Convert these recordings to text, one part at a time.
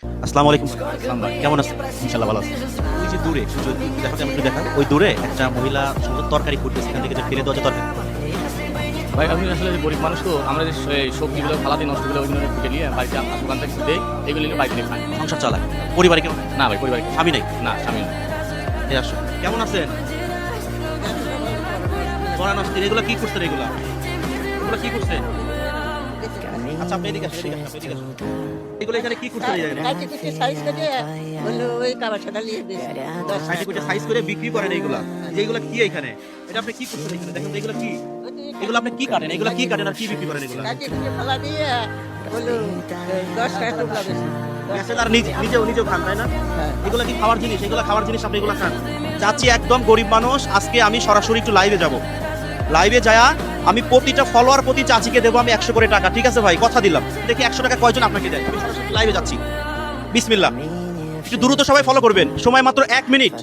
আসসালামু আলাইকুম। আসসালাম ভাই। কেমন আছেন? ইনশাআল্লাহ ভালো আছি। ওই যে দূরে যদি দেখাতে আমি একটু দেখাই। ওই দূরে একটা মহিলা সুন্দর তরকারি করতেছে। এখান থেকে যে ফেলে দেওয়া যে তরকারি। ভাই আমি আসলে গরিব মানুষ তো আমরা যে সবজিগুলো ফালাদি নষ্ট করে ওইগুলো কেটে নিয়ে বাড়িতে দোকান থেকে দেই, এগুলো নিয়ে বাইক নিয়ে খাই। সংসার চালায়। পরিবারে কেউ না ভাই পরিবারে স্বামী নাই? না স্বামী না। এই আসো। কেমন আছেন? পড়া নষ্ট। এগুলা কি করছেন এগুলা? এগুলা কি করছেন? আচ্ছা আপনি এদিকে আসুন, এদিকে আসুন, এদিকে আসুন। এগুলো এখানে কি করছেন এই জায়গায়? কাটি কুটি সাইজ করে হলো ওই কাবার সাদা নিয়ে বেশি 10 সাইডে কুইটে সাইজ করে বিক্রি করেন এইগুলা। এইগুলা কি এখানে? এটা আপনি কি করছেন এখানে? দেখেন তো এগুলা কি? এগুলো আপনি কি কাটেন? এগুলা কি কাটেন আর কি বিক্রি করেন এগুলা? কাটি কুটি ফলা দিয়ে হলো 10 টাকা টুকরা বেশি বেচেন আর নিজেও খান তাই না? এগুলা কি খাওয়ার জিনিস? এগুলা খাওয়ার জিনিস আপনি এগুলা খান? যাচ্ছি একদম গরিব মানুষ। আজকে আমি সরাসরি একটু লাইভে যাব। লাইভে যায়া আমি প্রতিটা ফলোয়ার প্রতি চাচিকে দেবো আমি 100 করে টাকা। ঠিক আছে ভাই, কথা দিলাম। দেখি 100 টাকা কয়জন আপনাকে দেয়। আমি সরাসরি লাইভে যাচ্ছি। বিসমিল্লাহ। একটু দ্রুত সবাই ফলো করবেন। সময় মাত্র 1 মিনিট।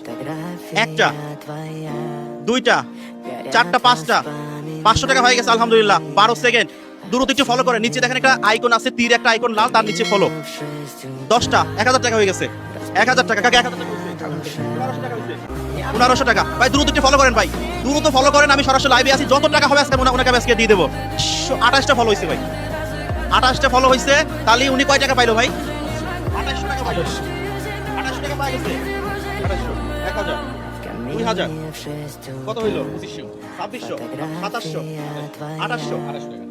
একটা, দুইটা, চারটা, পাঁচটা, 500 টাকা হয়ে গেছে আলহামদুলিল্লাহ। 12 সেকেন্ড। দ্রুত একটু ফলো করেন। নিচে দেখেন একটা আইকন আছে, তীর একটা আইকন লাল, তার নিচে ফলো। 10টা, 1000 টাকা হয়ে গেছে। 1000 টাকা, কাকে 1000 টাকা হয়েছে? 1500 টাকা হয়েছে। 1500 টাকা। ভাই দ্রুত একটু ফলো করেন ভাই। দ্রুত ফলো করেন। আমি সরাসরি লাইভে আছি। যত টাকা হবে আজকে ওনাকে আমি আজকে দিয়ে দেবো। 28টা ফলো হয়েছে ভাই। 28টা ফলো হয়েছে। তাহলে উনি কয় টাকা পাইলো ভাই? 2800 টাকা পাইলো। 2800 টাকা পাই গেছে। 2800, 1000, 2000, কত হইলো? 2500, 2600, 2700, 2800।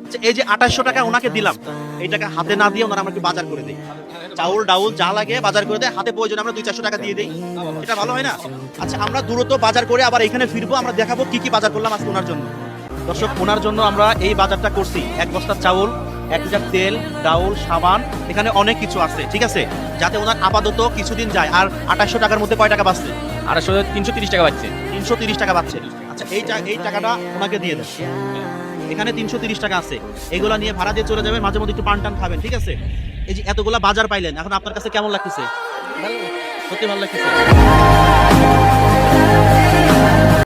আচ্ছা, এই যে 2800 টাকা ওনাকে দিলাম, এই টাকা হাতে না দিয়ে ওনারা আমাকে বাজার করে দেয়। চাউল ডাউল যা লাগে বাজার করে দেয়। হাতে প্রয়োজন আমরা 200-400 টাকা দিয়ে দেই। এটা ভালো হয় না? আচ্ছা আমরা দ্রুত বাজার করে আবার এখানে ফিরবো। আমরা দেখাবো কি কি বাজার করলাম আজকে ওনার জন্য। দর্শক, ওনার জন্য আমরা এই বাজারটা করছি। 1 বস্তা চাউল, 1 লিটার তেল, ডাউল, সাবান, এখানে অনেক কিছু আছে। ঠিক আছে, যাতে ওনার আপাতত কিছুদিন যায়। আর 2800 টাকার মধ্যে কয় টাকা বাঁচছে? আর আসলে 330 টাকা পাচ্ছে। 330 টাকা পাচ্ছে। আচ্ছা এই টাকাটা ওনাকে দিয়ে দেন। এখানে 330 টাকা আছে। এগুলা নিয়ে ভাড়া দিয়ে চলে যাবেন। মাঝে মধ্যে একটু পান টান খাবেন। ঠিক আছে, এই যে এতগুলা বাজার পাইলেন, এখন আপনার কাছে কেমন লাগতেছে? ভালো সত্যি ভালো লাগতেছে।